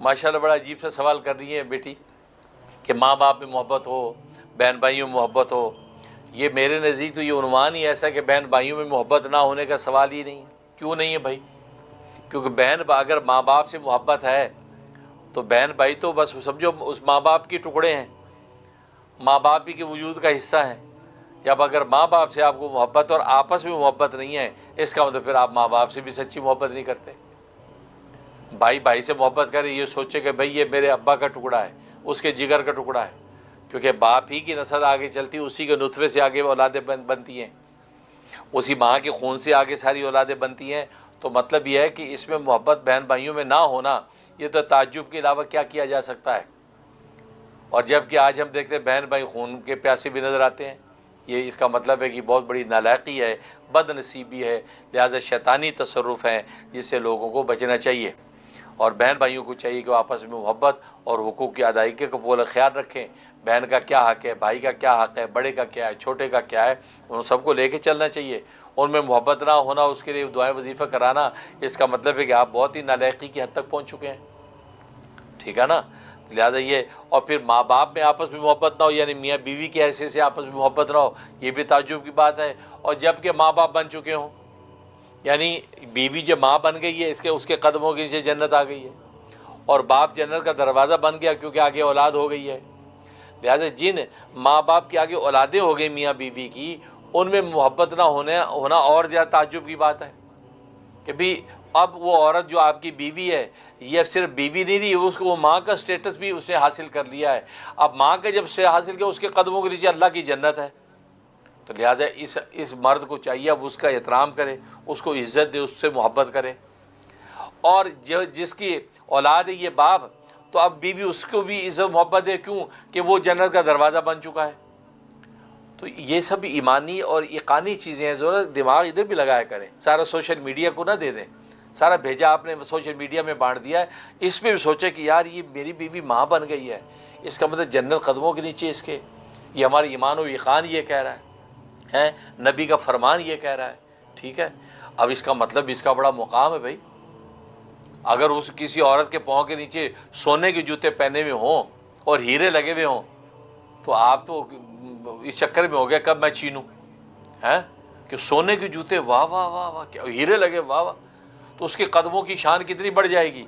ماشاءاللہ بڑا عجیب سا سوال کر رہی ہے بیٹی کہ ماں باپ میں محبت ہو، بہن بھائیوں میں محبت ہو۔ یہ میرے نزدیک تو یہ عنوان ہی ایسا کہ بہن بھائیوں میں محبت نہ ہونے کا سوال ہی نہیں ہے۔ کیوں نہیں ہے بھائی؟ کیونکہ اگر ماں باپ سے محبت ہے تو بہن بھائی تو بس سمجھو اس ماں باپ کے ٹکڑے ہیں، ماں باپ ہی کے وجود کا حصہ ہیں۔ جب اگر ماں باپ سے آپ کو محبت اور آپس میں محبت نہیں ہے، اس کا مطلب پھر آپ ماں باپ سے بھی سچی محبت نہیں کرتے۔ بھائی بھائی سے محبت کرے، یہ سوچے کہ بھائی یہ میرے ابا کا ٹکڑا ہے، اس کے جگر کا ٹکڑا ہے، کیونکہ باپ ہی کی نسل آگے چلتی، اسی کے نطفے سے آگے اولادیں بنتی ہیں، اسی ماں کے خون سے آگے ساری اولادیں بنتی ہیں۔ تو مطلب یہ ہے کہ اس میں محبت بہن بھائیوں میں نہ ہونا، یہ تو تعجب کے علاوہ کیا کیا جا سکتا ہے۔ اور جب کہ آج ہم دیکھتے ہیں بہن بھائی خون کے پیاسے بھی نظر آتے ہیں، یہ اس کا مطلب ہے کہ بہت بڑی نالائقی ہے، بد نصیبی ہے، لہذا شیطانی تصرف ہیں جس سے لوگوں کو بچنا چاہیے۔ اور بہن بھائیوں کو چاہیے کہ وہ آپس میں محبت اور حقوق کی ادائیگی کا پورا خیال رکھیں۔ بہن کا کیا حق ہے، بھائی کا کیا حق ہے، بڑے کا کیا ہے، چھوٹے کا کیا ہے، ان سب کو لے کے چلنا چاہیے۔ ان میں محبت نہ ہونا، اس کے لیے دعائیں وظیفہ کرانا، اس کا مطلب ہے کہ آپ بہت ہی نالائقی کی حد تک پہنچ چکے ہیں، ٹھیک ہے نا۔ لہٰذا یہ، اور پھر ماں باپ میں آپس میں محبت نہ ہو، یعنی میاں بیوی کی حیثیت سے آپس میں محبت نہ ہو، یہ بھی تعجب کی بات ہے۔ اور جب کہ ماں باپ بن چکے ہوں، یعنی بیوی جب ماں بن گئی ہے، اس کے قدموں کے نیچے جنت آ گئی ہے، اور باپ جنت کا دروازہ بن گیا کیونکہ آگے اولاد ہو گئی ہے۔ لہٰذا جن ماں باپ کے آگے اولادیں ہو گئی میاں بیوی کی، ان میں محبت نہ ہونا اور زیادہ تعجب کی بات ہے کہ بھی اب وہ عورت جو آپ کی بیوی ہے، یہ اب صرف بیوی نہیں رہی، اس کو وہ ماں کا سٹیٹس بھی اس نے حاصل کر لیا ہے۔ اب ماں کا جب سے حاصل کیا، اس کے قدموں کے نیچے اللہ کی جنت ہے۔ تو لہٰذا اس مرد کو چاہیے اب اس کا احترام کرے، اس کو عزت دے، اس سے محبت کرے۔ اور جس کی اولاد ہے یہ باپ، تو اب بیوی اس کو بھی عزت محبت دے، کیوں کہ وہ جنت کا دروازہ بن چکا ہے۔ تو یہ سب ایمانی اور یقینی چیزیں ہیں، ضرورت دماغ ادھر بھی لگایا کریں، سارا سوشل میڈیا کو نہ دے دیں، سارا بھیجا آپ نے سوشل میڈیا میں بانٹ دیا ہے، اس میں بھی سوچیں کہ یار یہ میری بیوی ماں بن گئی ہے، اس کا مطلب جنت قدموں کے نیچے اس کے، یہ ہمارے ایمان و یقین یہ کہہ رہا ہے، نبی کا فرمان یہ کہہ رہا ہے، ٹھیک ہے۔ اب اس کا مطلب اس کا بڑا مقام ہے بھائی۔ اگر اس کسی عورت کے پاؤں کے نیچے سونے کے جوتے پہنے ہوئے ہوں اور ہیرے لگے ہوئے ہوں، تو آپ تو اس چکر میں ہو گیا کب میں چھینوں، کہ سونے کے جوتے، واہ واہ واہ واہ، کیا ہیرے لگے، واہ واہ، تو اس کے قدموں کی شان کتنی بڑھ جائے گی۔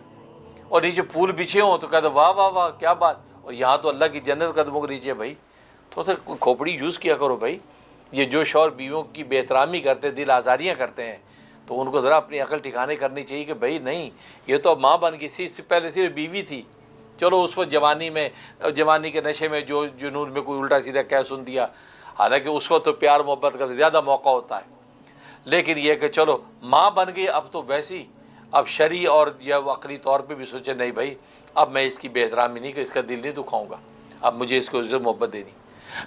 اور نیچے پھول بچھے ہوں تو کہتے واہ واہ واہ کیا بات، اور یہاں تو اللہ کی جنت قدموں کے نیچے۔ بھائی تو کھوپڑی یوز کیا کرو بھائی۔ یہ جو شوہر بیویوں کی بے احترامی کرتے، دل آزاریاں کرتے ہیں، تو ان کو ذرا اپنی عقل ٹھکانے کرنی چاہیے کہ بھائی نہیں، یہ تو اب ماں بن گئی تھی، اس سے پہلے صرف بیوی تھی۔ چلو اس وقت جوانی کے نشے میں جو جنون میں کوئی الٹا سیدھا کہہ سن دیا، حالانکہ اس وقت تو پیار محبت کا زیادہ موقع ہوتا ہے، لیکن یہ کہ چلو ماں بن گئی، اب تو ویسی اب شرعی اور یا عقلی طور پہ بھی سوچے نہیں بھائی، اب میں اس کی بے احترامی نہیں، کہ اس کا دل نہیں دکھاؤں گا، اب مجھے اس کو عزت محبت دینی۔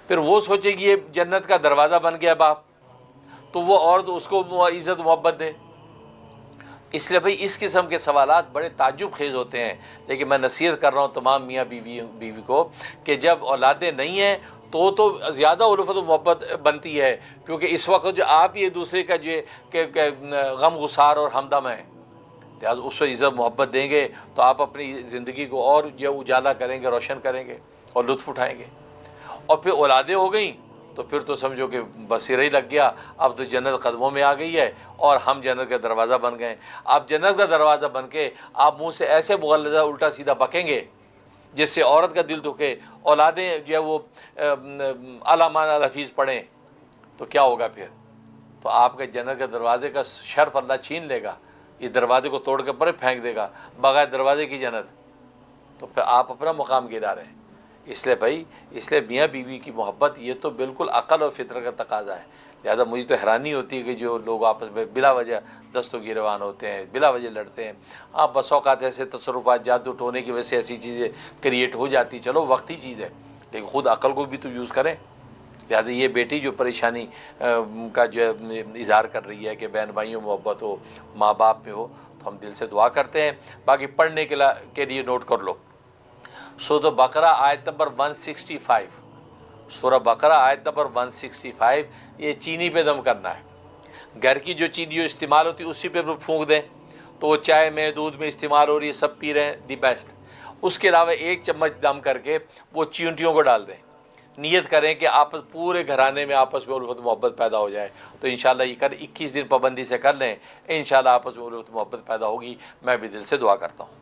پھر وہ سوچے کہ یہ جنت کا دروازہ بن گیا باپ، تو وہ عورت اس کو عزت محبت دے۔ اس لیے بھائی اس قسم کے سوالات بڑے تعجب خیز ہوتے ہیں، لیکن میں نصیحت کر رہا ہوں تمام میاں بیوی کو کہ جب اولادیں نہیں ہیں تو زیادہ الفت و محبت بنتی ہے، کیونکہ اس وقت جو آپ یہ دوسرے کا جو کہ غم گسار اور ہمدم ہے، لہٰذا اس سے عزت محبت دیں گے تو آپ اپنی زندگی کو اور جو اجالا کریں گے، روشن کریں گے اور لطف اٹھائیں گے۔ اور پھر اولادیں ہو گئیں تو پھر تو سمجھو کہ بصیرہ ہی لگ گیا، اب تو جنت قدموں میں آ گئی ہے اور ہم جنت کا دروازہ بن گئے۔ آپ جنت کا دروازہ بن کے آپ منہ سے ایسے مغلظہ الٹا سیدھا بکیں گے جس سے عورت کا دل دکھے، اولادیں جو ہے وہ علامہ الحفیظ پڑھیں، تو کیا ہوگا پھر؟ تو آپ کے جنت کے دروازے کا شرف اللہ چھین لے گا، اس دروازے کو توڑ کے پرے پھینک دے گا، بغیر دروازے کی جنت، تو پھر آپ اپنا مقام گرا رہے ہیں۔ اس لیے میاں بیوی کی محبت یہ تو بالکل عقل اور فطرت کا تقاضا ہے۔ لہذا مجھے تو حیرانی ہوتی ہے کہ جو لوگ آپس میں بلا وجہ دست و گریبان ہوتے ہیں، بلا وجہ لڑتے ہیں۔ بس اوقات ایسے تصرفات جادو ٹونے کی وجہ سے ایسی چیزیں کریٹ ہو جاتی، چلو وقتی چیز ہے، لیکن خود عقل کو بھی تو یوز کریں۔ لہذا یہ بیٹی جو پریشانی کا جو ہے اظہار کر رہی ہے کہ بہن بھائیوں محبت ہو، ماں باپ میں ہو، تو ہم دل سے دعا کرتے ہیں۔ باقی پڑھنے کے لیے نوٹ کر لو، سورہ بقرہ آیت نمبر 165، سورہ بقرہ آیت نمبر 165، یہ چینی پہ دم کرنا ہے۔ گھر کی جو چینی جو استعمال ہوتی ہے اسی پہ پھونک دیں، تو وہ چائے میں، دودھ میں استعمال ہو رہی ہے، سب پی رہے ہیں، دی بیسٹ۔ اس کے علاوہ 1 چمچ دم کر کے وہ چیونٹیوں کو ڈال دیں، نیت کریں کہ آپس پورے گھرانے میں آپس میں الفت محبت پیدا ہو جائے. تو انشاءاللہ یہ 21 دن پابندی سے کر لیں، انشاءاللہ آپس میں الفت محبت پیدا ہوگی. میں بھی دل سے دعا کرتا ہوں.